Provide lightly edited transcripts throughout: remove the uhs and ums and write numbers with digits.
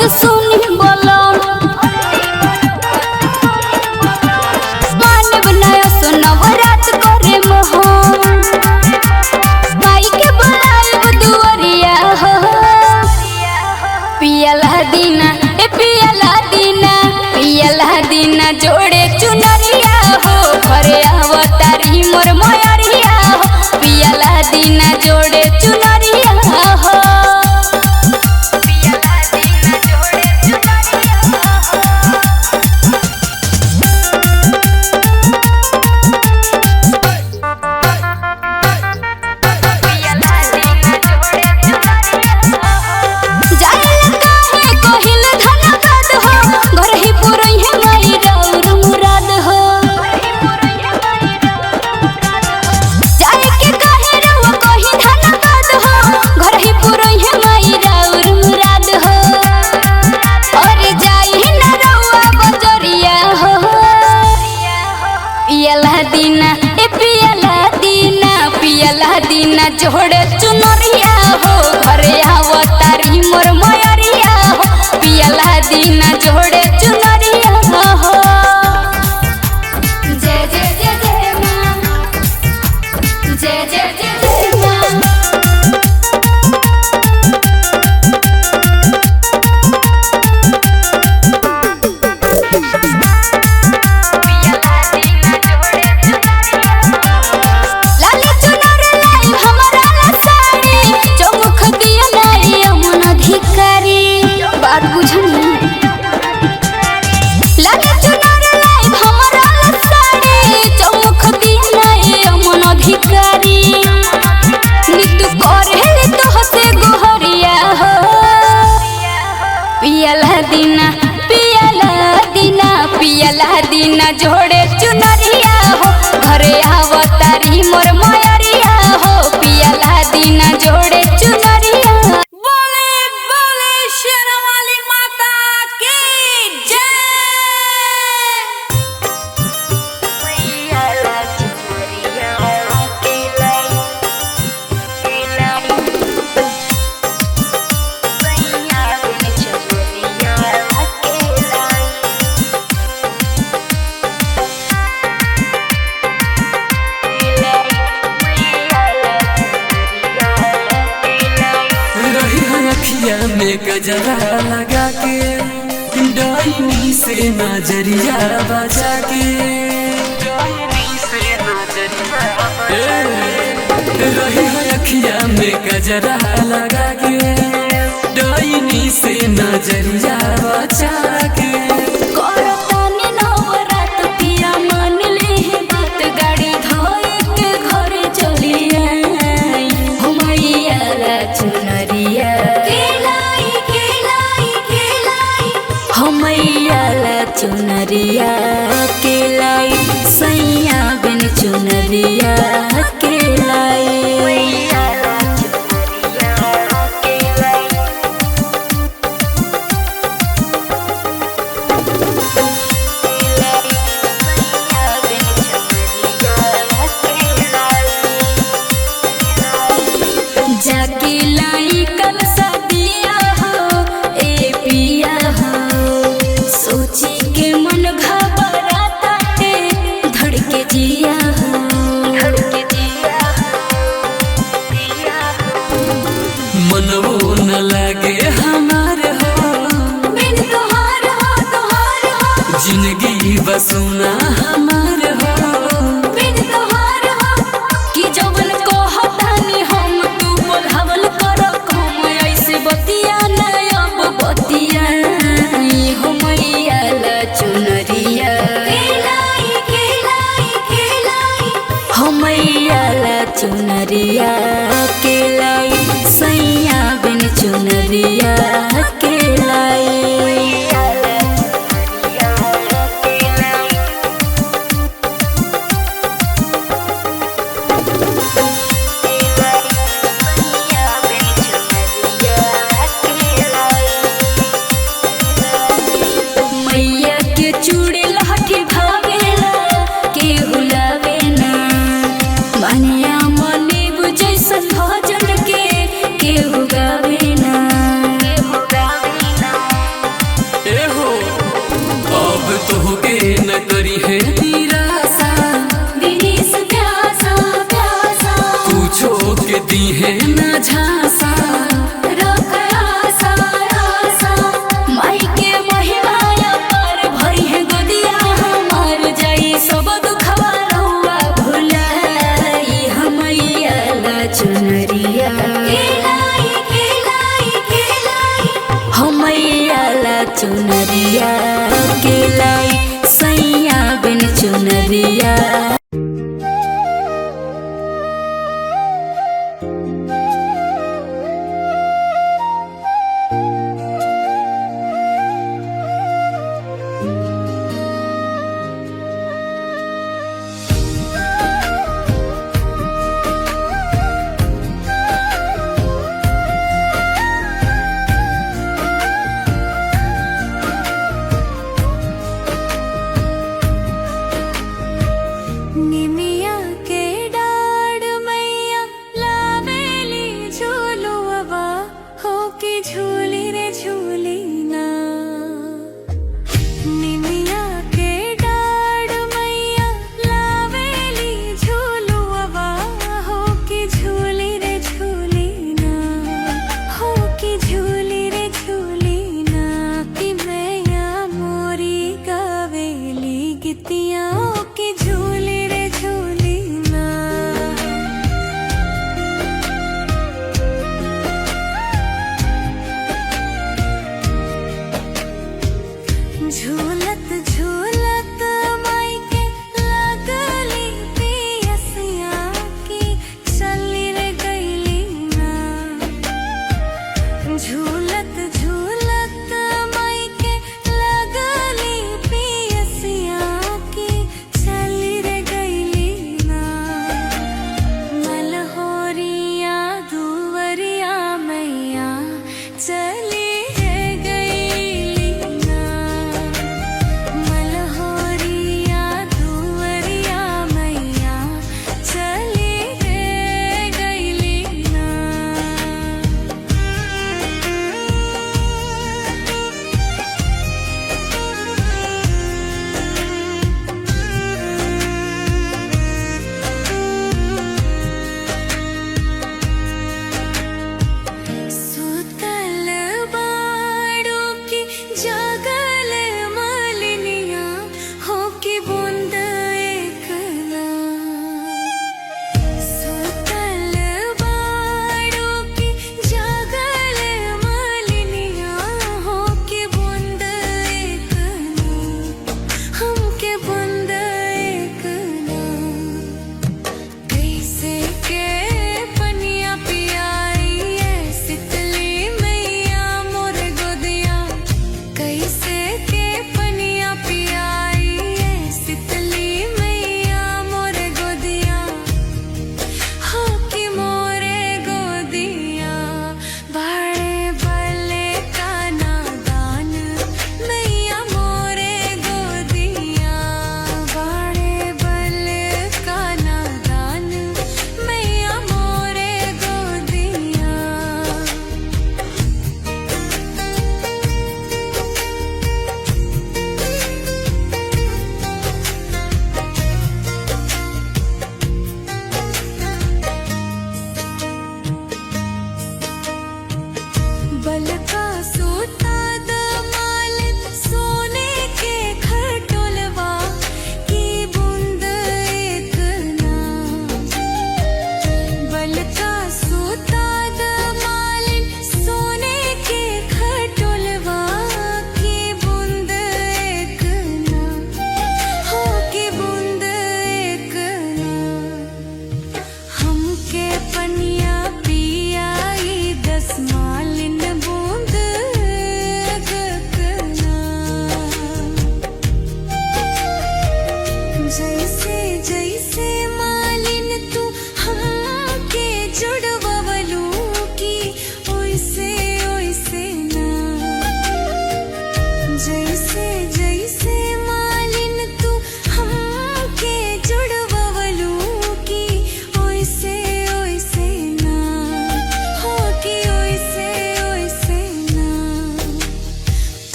से सुनी बोलो मानव नया सुनव रात करे मोहन भाई के बुलाएब दुआरिया हो पियला दीना ए पियला दीना पियला दीना जोड़े चुनरिया हो घरे आवतारी मोर मयरिया हो पियला दीना जोड़े चुनरिया हो दीना जोड़े चुनरिया हो घरे आवतारी मोर मयरिया हो पियला दीना जोड़े चुनरिया हो जय जय जय जय मां जय जय जय जय मां पियला दीना जोड़े चुनरिया हो घरे आवतारी मोर मयरिया हो पियला दीना जोड़े चुनरिया। बोले बोले शेरवाली माता की जय। में गजरा लगा के डाइनी से नजरिया बजा के रही अखिया में गजरा लगा के डाइनी से नजरिया बजा के चुनरिया के लाई सैया बिन चुनरिया के लाई जाके लाई कल सदिया हो ए पिया हो सोची के मन घबराता है धड़के जिया हो मनवो न लगे हमार हो बिन तोहार हो जिंदगी बसुना हमार हो बिन तोहार हो कि जवन को हटानी हम तू बोलहवल कर हम ऐसे बतिया न अब बतिया हो मैया ला चुनरिया हो मैया ला चुनरिया के लाई सैया बिन चुनरिया के लाई मैया के चूड़ी लहठी भावेला के हुलावे ना मानिया मनी बुझैसन भजन के हुगावे ना कुछो के दीहे ना झांसा रख आशा आशा माई के महिमाया पर भरी है गोदिया हमार जाई सब दुखवा रहुआ भुलाई हमैया ला चुनरिया हमैया ला चुनरिया के लाई सैया बिन चुनरिया।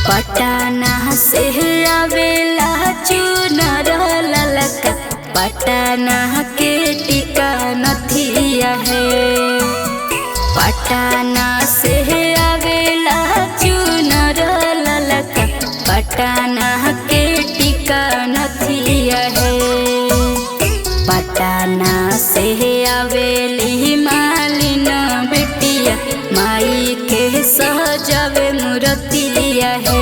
पटना से आवेला चुनर ललका, पटना के टिका नथिया है। पटना से आवेला चुनर ललका, पटना के टिका नथिया है। पटना से आवेली मालिन बेटिया, माई के सहजवे मूर्तिया है।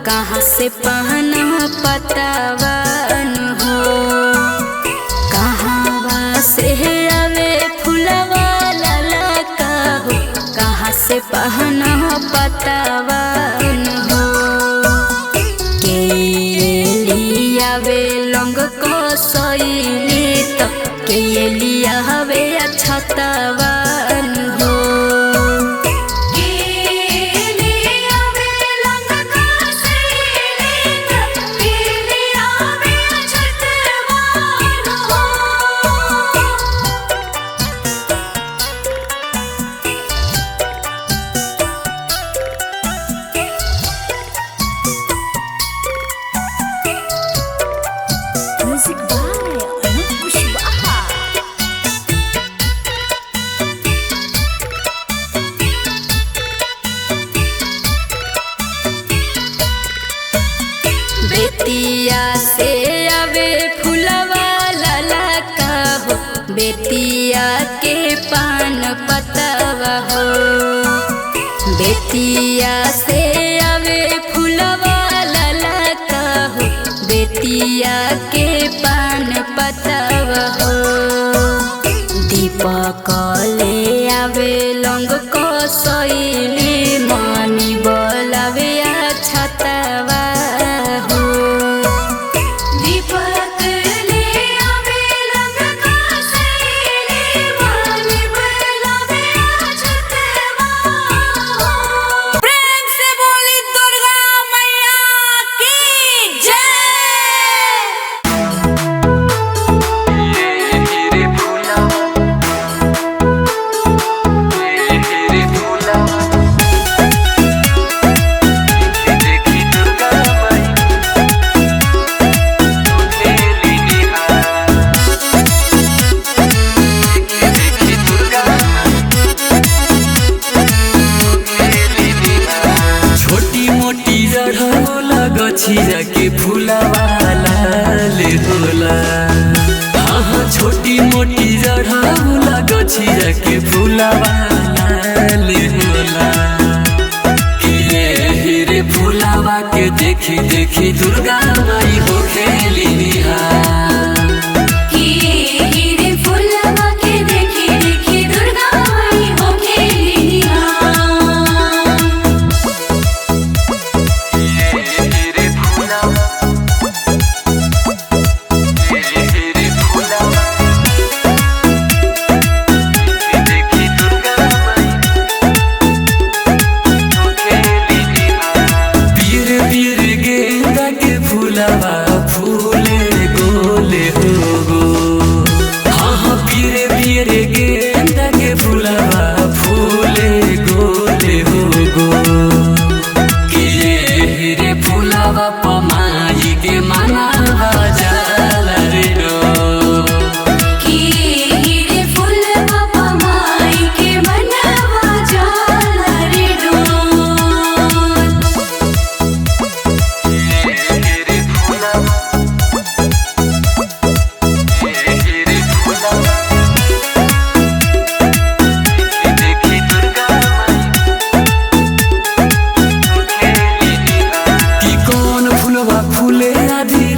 कहाँ से पहना पतावन हो, कहाँ से आवे फुलवा ललका हो, कहाँ से पहना पतावन हो। के लियावे लंग को सैली तो के लियावे छतवन हो। बेतिया से आवे फुलवा ललका हो, बेतिया के पान पतवा हो। बेतिया से आवे फुलवा ललका हो, बेतिया के पान पतवा हो। दीपक ले आवे लंग को सैली, मनी बोलावे छतवा। गछिया के फूलवा लाल होला, हाँ छोटी मोटी जड़ौला गछिया के फूलवा लाल होला। रे फूलवा के देखी देखी दुर्गा माई हो खेली निहार। फूले गोले हो गो, हाँ पीरे पीरे गेंदा के फूलवा फूले गोले हो गो। रे फूलवा पमाई के मनावा जाला रे डो।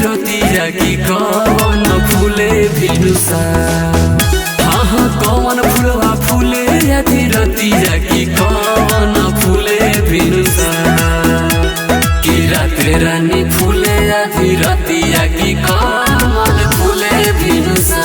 रतिया की कौन फूले भिनुसा हाँ कौन फूलवा फूले आधी रतिया की कौन फूले भिनुसा कि रात्रे रानी फूले आधी रतिया की कौन फूले भिनुसा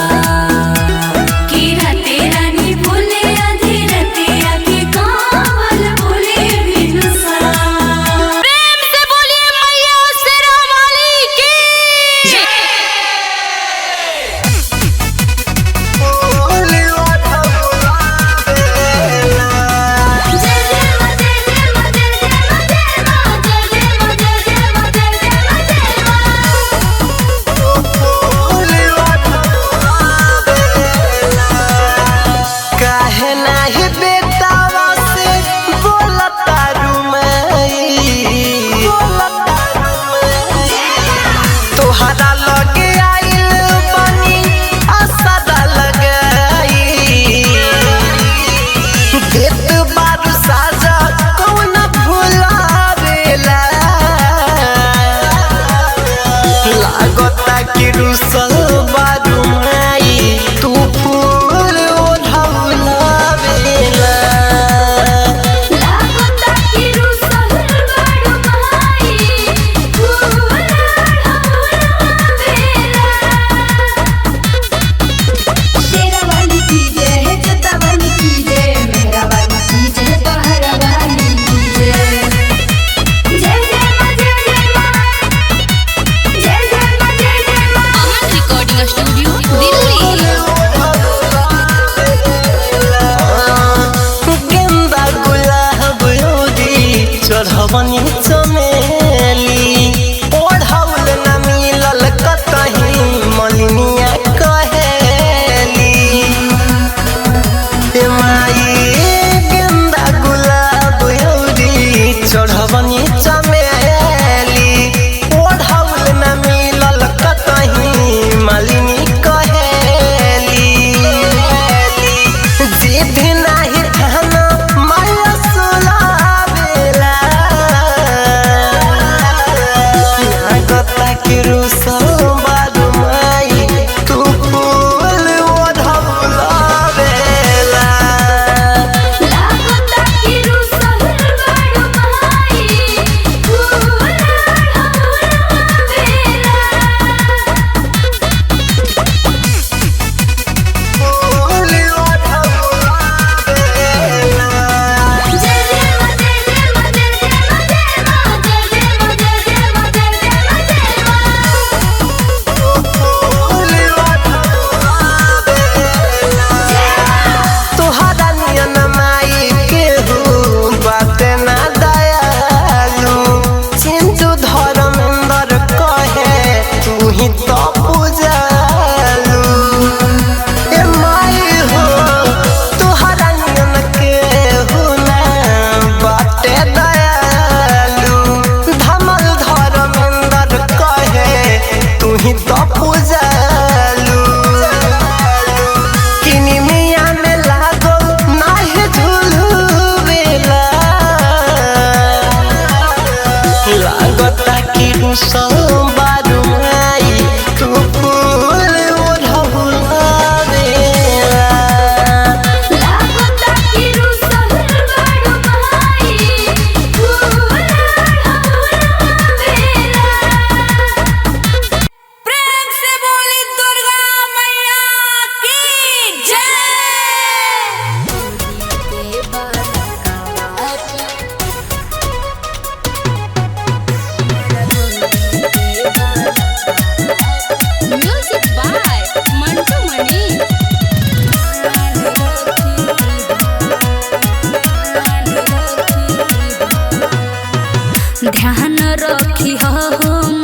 ध्यान रखी हो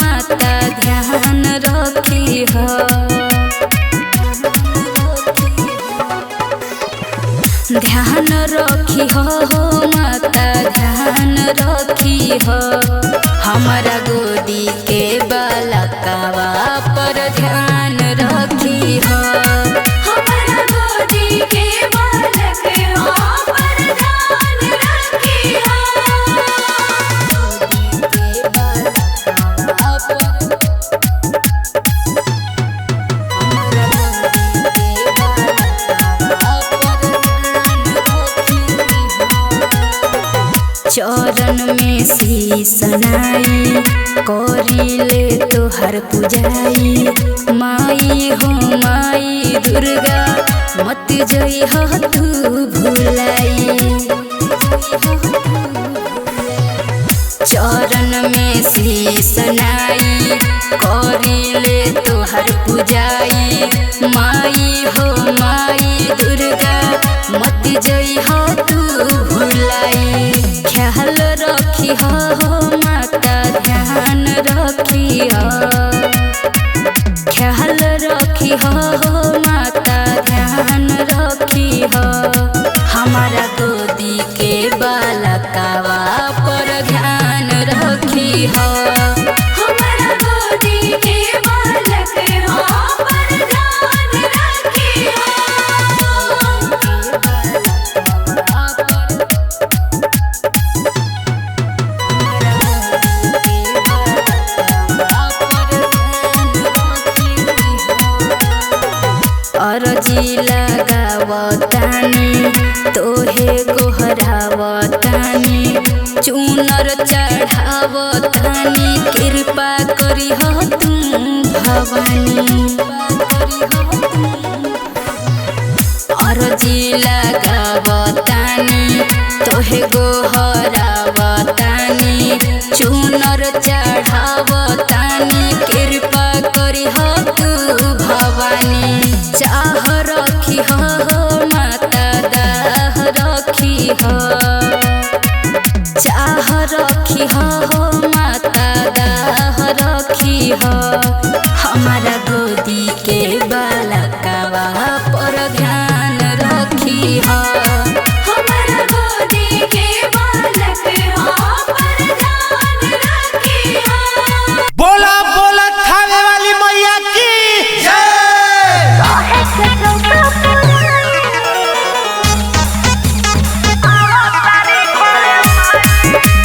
माता ध्यान रखी हो ध्यान रखी हो माता ध्यान रखी हो हमारा गोदी के बालकवा पर ध्यान रखी हो हमारा गोदी के बालकवा पर ध्यान रखी हो गोदी के बालकवा पर में शीश नाई करिले तोहर पूजाई। माई हो माई दुर्गा मत जई हो तू भुलाई। चरण में शीश नाई करिले तोहर पूजाई। माई हो माई दुर्गा मत जई हो तू भुलाई। ख्याल रखी हो माता ध्यान रखी हो। ख्याल रखी हो माता ध्यान रखी हो। हमारा गोदी के बालकावा पर ध्यान रखी हो। हमारा गोदी के बालक हो पर ध्यान रखी हो। अर्जी लगावतानी तोहे गोहरावतानी। चूनर चढ़ावतानी कृपा करी हो तू भवानी। अर्जी लगावतानी तोहे गोहरावतानी। चूनर चढ़ावतानी कृपा करी हो तू भवानी। चाह रखी हो माता दाह रखी हो। चाह रखी हो माता दाह रखी हो। हमारा गोदी के बालकावा पर ध्यान रखी हो। हमारा गोदी के बालक हो पर ध्यान रखी हो। बोला बोला खाने वाली मैया की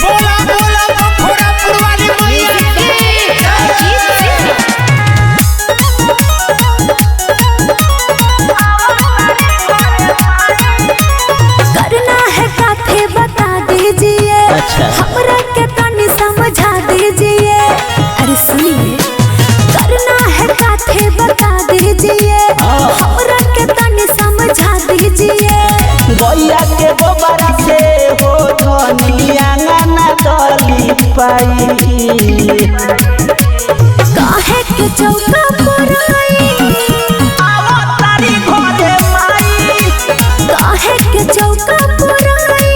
बोला बोला बखोरापुर वाली मैया करना है काथे बता दीजिए। अच्छा। हमरा के तनी समझा दीजिए। अरे सुनिए करना है काथे बता दीजिए। हमरा के तनी समझा दीजिए। गैया के गोबरा से हो धनी आंगन दली पाई। काहे के चौका पुराई। तारी घरे माई। काहे के चौका पुराई।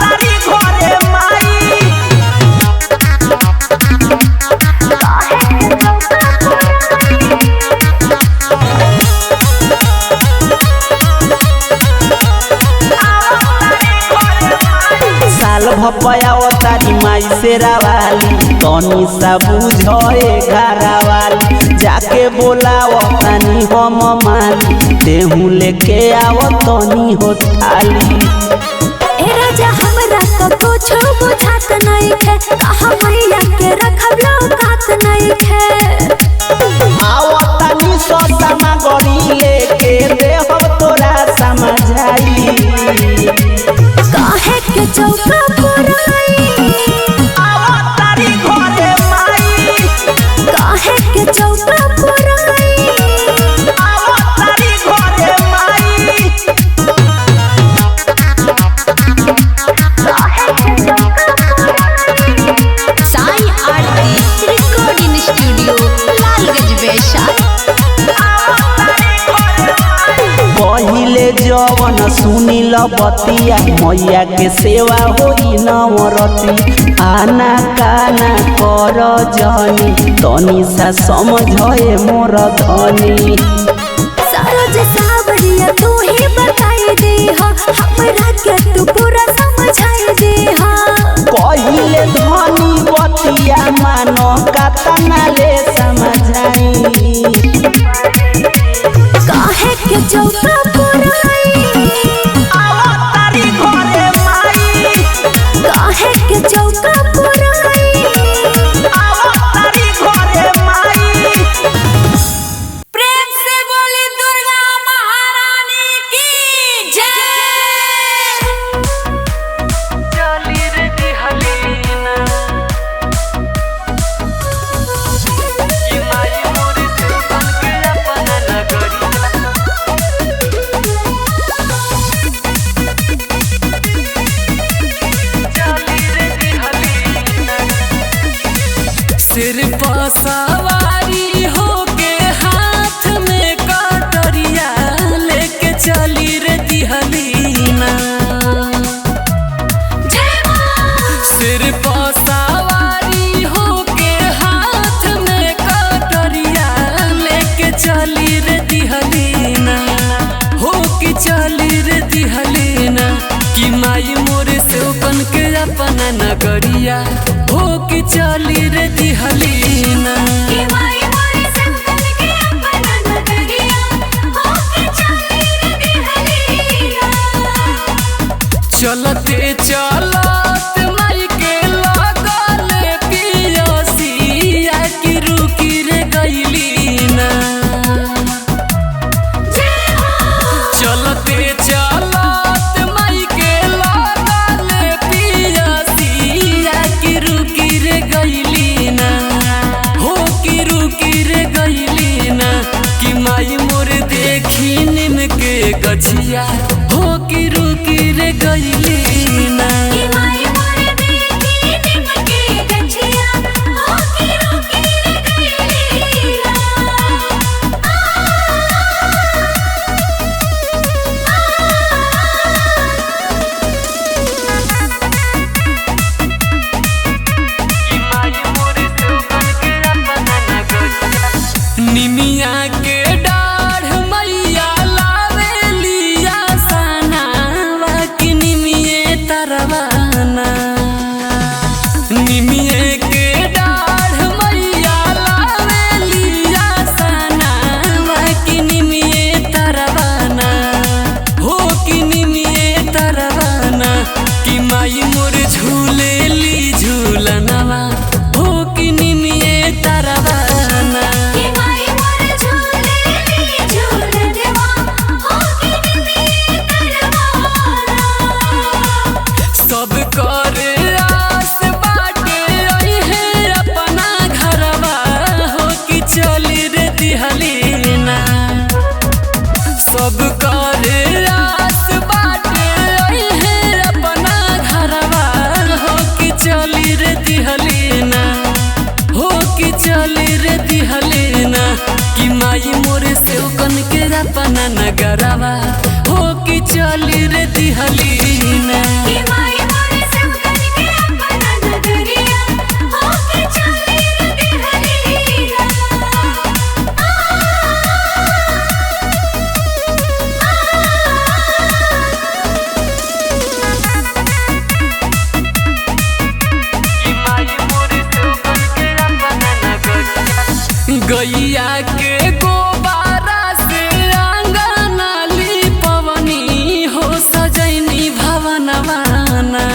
तारी घरे माई। साल भपया तारी माई से रावाली तनी सा बुझे घरावाली। जाके बोलाव तनी हम माली तेहू लेके आव तनी हो थाली। ए राजा हमरा का कुछ बुझात नहीं है। कहा मैया के रखब लौकात नहीं है। आव तनी सो सामग्री लेके देह तोरा समझाई। काहे के चौका पुराई। तारी घरे माई। काहे के चौका पुराई। तारी घरे माई। साई आरती रिकॉर्डिंग स्टूडियो लालगंज वैशाली। पहिले जवन सुनिल बतिया मैया के सेवा होई नवरती। आना काना कर जनी तनी सा समझे मोर धनी। सरोज सावरिया तू ही बताई दे हो। हमरा के तू पूरा समझाई दे हो। पहिले धनी बतिया मानो कतना ले समझाई। काहे के चौका पुराई। तारी घरे माई। काहे के चौका पुराई। तारी घरे माई। प्रेम से बोली दुर्गा महारानी की जय। सवारी होके हाथ में कटोरिया लेके चली रे दिहलीना। सिर पर सवारी होके हाथ में कटोरिया लेके चली रे दिहलीना। होके चली रे दिहलीना कि माई मोरे से बन के अपना नगरिया होके चली रे दिहलीना। चलते चलत माई के लगल पियसिया की रुकी रे गइलीना। चलते चलत माई के लगल पियसिया की रुकी रे गइलीना। हो की रुकी रे गइलीना कि माई मोर देखी निम के गछिया हो की रुकी रे गइलीना। निमिया के डाढ़ मैया लावेलिया सनावा कि निमिये तरवाना। निमिये के डाढ़ मैया लावेलिया सनावा कि निमिये तरवाना। हो कि निमिये तरवाना कि माई मोर झूलेली झूलनवा हो कि निमिये तरवाना। सब कर आस बाटे अइहे अपना घरवा हो कि चली रे दिहलीना। सब कर आस बाटे अइहे अपना घरवा हो कि चली रे दिहलीना। हो कि चली रे दिहलीना कि माई मोरे से कन के अपना नगरवा हो कि चली रे दिहलीना। गैया के गोबारा से आंगना लिपवनी हो सजैनी भवनवाना।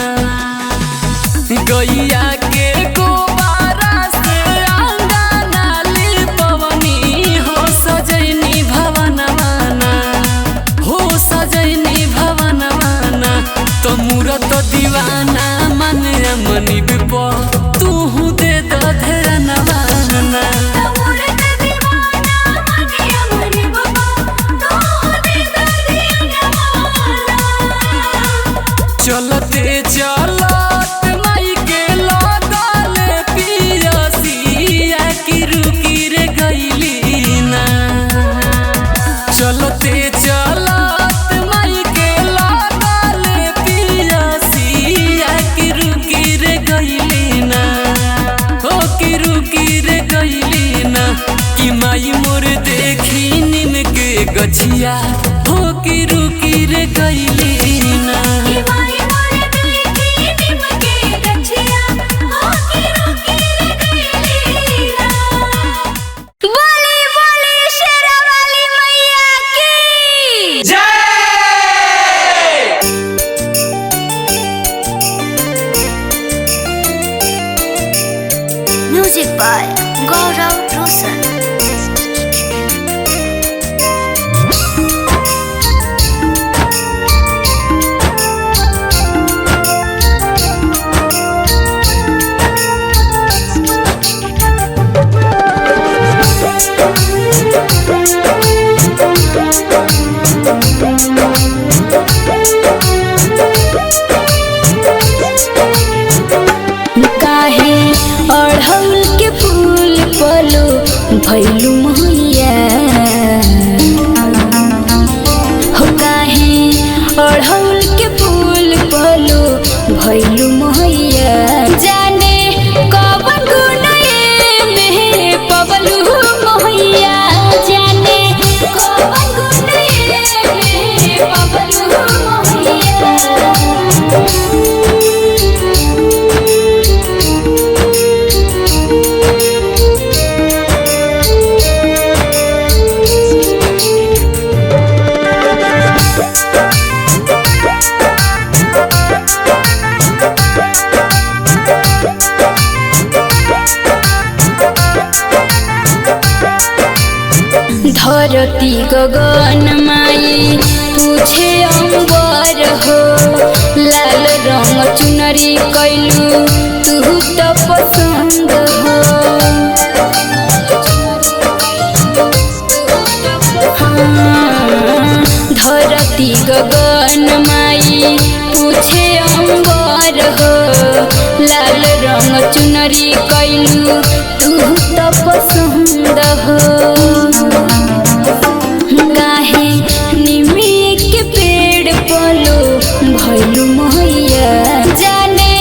गैया के गोबारा से आंगना लिपवनी हो सजैनी भवनवाना। हो सजैनी भवनवाना तो मूरत दीवाना मन मनी बिप तू दे धेरनवाना। चलते चलत माई के लगल पियसिया की रुकी रे गइलीना। चलते चलत माई के लगल पियसिया की रुकी रे गइलीना। हो की रुकी रे गइलीना कि माई मोर देखी निम के गछिया हो की रुकी रे गइलीना। Music by Gaurav Roshan. काहे अढ़ौल के फूल पर भैलू मैया हो काहे अढ़ौल के फूल पलो भैलू मैया जाने कवन गुनाए में पबलू मैया जाने कवन गुनाए में पबलू मैया धरती गगन माई पूछे अंबर हो लाल रंग चुनरी कैलू तू तो पसंद हो हाँ, धरती गगन माई पूछे अंबर हो लाल रंग चुनरी कैलू तू तो पसंद हो काहे निमी के पेड़ पलो भैलू मैया जाने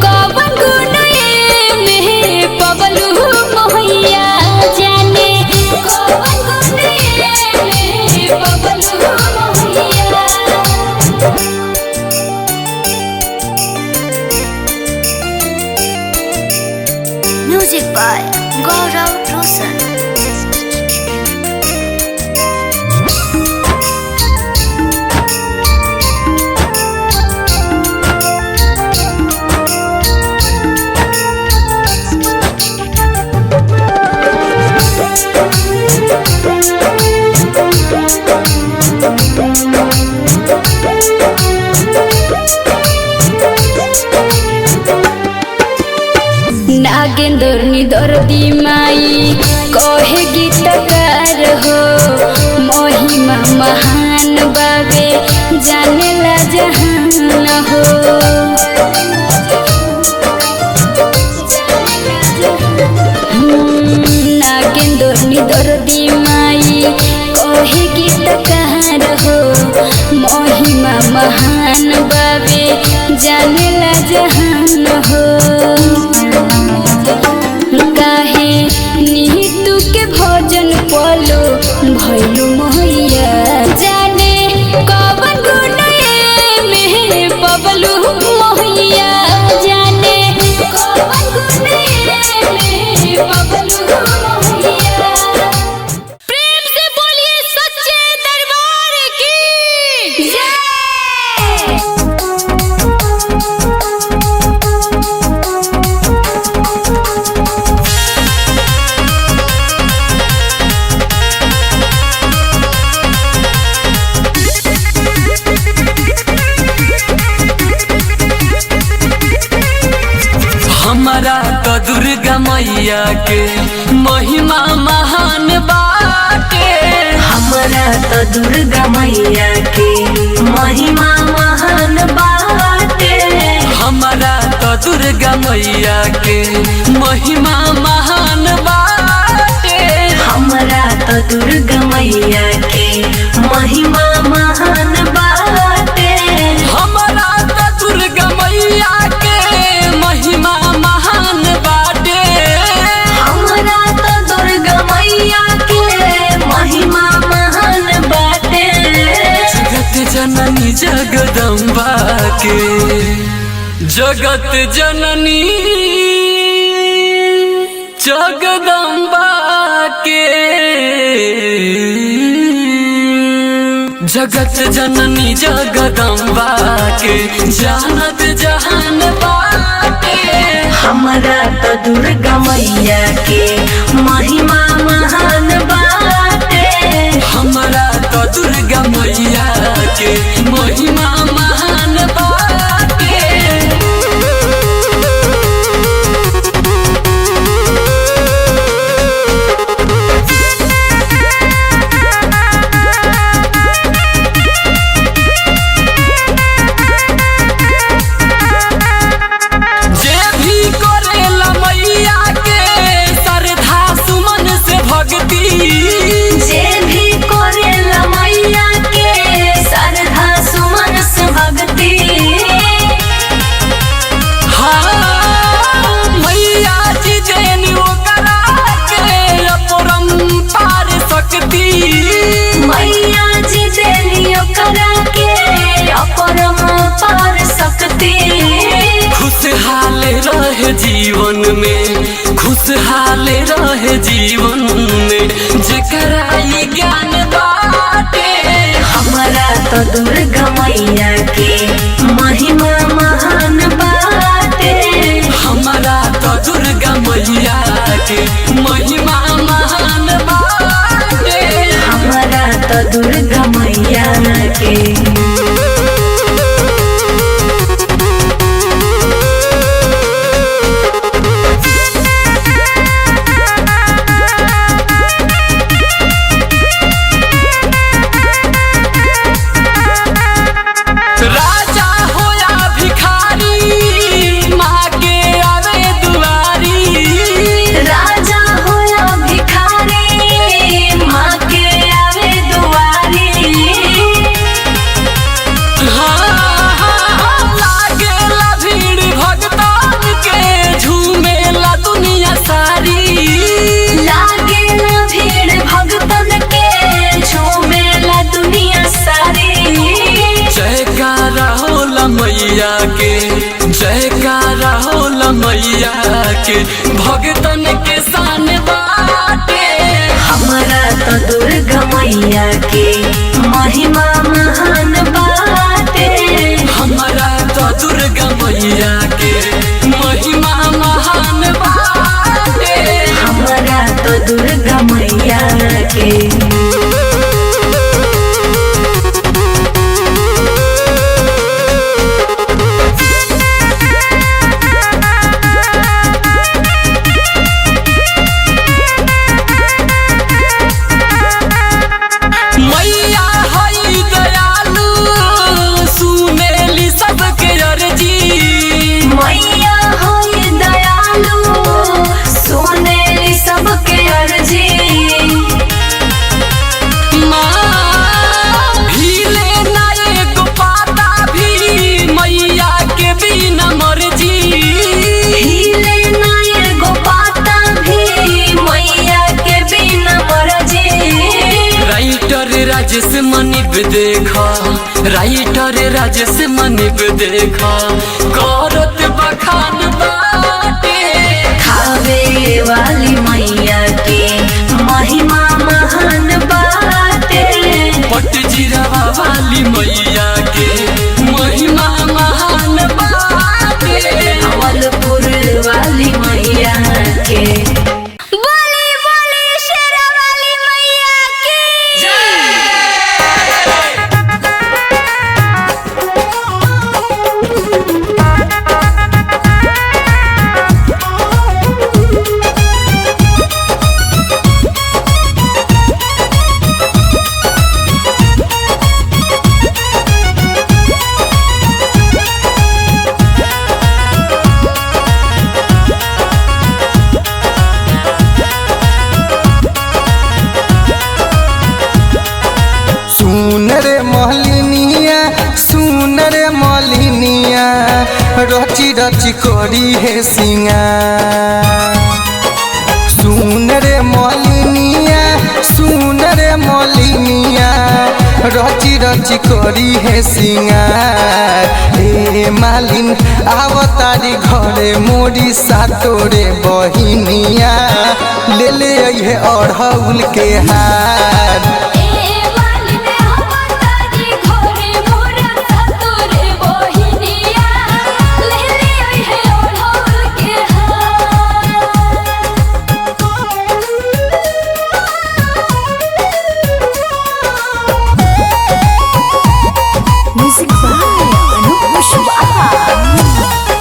कवन गुनाए में पबलू मैया जाने कवन गुनाए में पबलू मैया म्यूजिक बाय गौरव रोशन। नागेंद्र निदर्दी माई कहे गीतकार हो महिमा महान बाबे जानेला जहान हो नागेंद्र निदर्दी माई कहे गीतकार हो महिमा महान बाबे जानेला जहान हो काहे नीतू के भजन पलो भैलू मैया जाने कवन गुनाए में पबलू मैया जाने कवन गुनाए में पबलू मैया प्रेम से बोलिए सच्चे दरबार की जय। हमारा तो दुर्गा मैया के महिमा महान बाटे हमरा तो दुर्गा मैया के महिमा महान बाटे हमारा तो दुर्गा मैया के महिमा महान बाटे हमरा तो दुर्गा मैया के महिमा महान बाटे हमारा तो दुर्गा मैया के महिमा महान बाटे हमरा तो दुर्गा मैया के महिमा महान बाटे जगत जननी जगदम्बा के जगत जननी जगदम्बा के जगत जननी जगदम्बा के जानत जहान बाटे हमरा तो दुर्गा मैया के महिमा महान बाटे हमारा तो दुर्गा मैया के महिमा महान बाटे जे भी करेला मैया के श्रद्धा जीवन में जेकरा ई ज्ञान बाटे। हमारा तो दुर्गा मैया के महिमा महान बाटे। हमारा तो दुर्गा मैया के महिमा महान बाटे। हमारा तो दुर्गा मैया के राजा होया भिखारी माँ के आवे दुआरी। राजा होया भिखारी माँ के आवे दुआरी। लागेला भीड़ भगतान के झूमेला दुनिया सारी। लागेला भीड़ भगतन के झूमेला दुनिया सारी। जयकारा होला मैया के, जयकारा होला मैया के, भगतन के शान बाटे। हमारा तो दुर्गा मैया के महिमा महान बाटे। हमारा तो दुर्गा मैया के महिमा महान बाटे। हमारा तो दुर्गा मैया के मैया हई दयालु सुनेली सबके अर्जी। मैया होई दयालु सुनेली सबके अर्जी। माँ हिले ना एगो पाता भी मैया के बिना मर्जी। हिले ना एगो पाता भी मैया के बिना मर्जी। राइटर राजेश मनिब देखा, राइटर राजेश मनिब देखा, करत बखान बाटे। खावे वाली मैया के महिमा महान बाटे। पटजिरवा वाली मैया के महिमा महान बाटे। अवलपुर वाली मैया के बोली बोली शेरा वाली मैया की सुन रे महलिनिया, सुन रे मलिनिया, रची रची करी है सिंगार। सुन रे मलिनिया, सुन रे मलिनिया, रची रची करी है सिंगार। ए मालिन आवतारी घरे मोरी सातोरे बहिनिया, ले ले अइहे अढ़ौल के हार। म्यूजिक बाय अनूप कुशवाहा।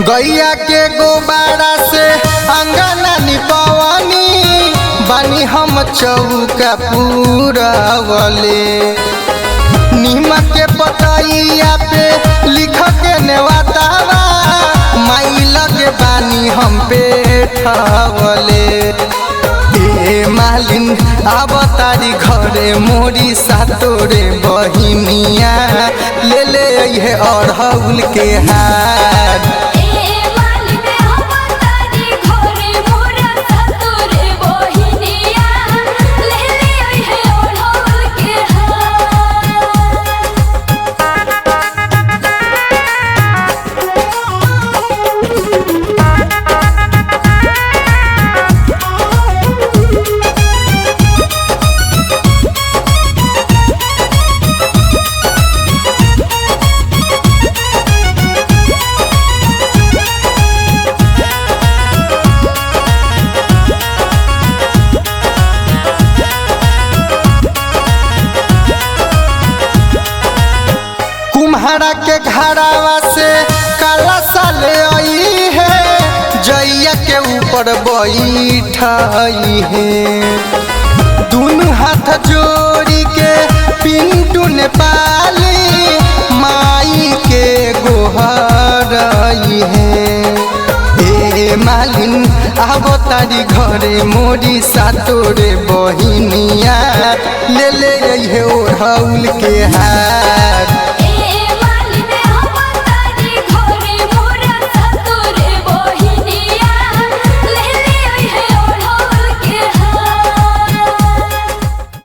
गैया के गोबारा से अंगना निपवनी, बानी हम चौका पूरावले। नीमक के पतैया पे लिख के नेवातावा, माई लगे बानी हम पे ठावले। ए मालिन आवतारी घरे मोरी सातोरे बहिनिया, ले ले अइहे अढ़ौल के हार। तुम्हारा के घरावा से काला साले आई है जैया के ऊपर बैठाई है। दोनों हाथ जोड़ी के पिंटू नेपाली माई के गोहराई है। ए मालिन आबो तारी घरे मोरी सातोरे बहिनिया ले ले ओढ़ौल के हार।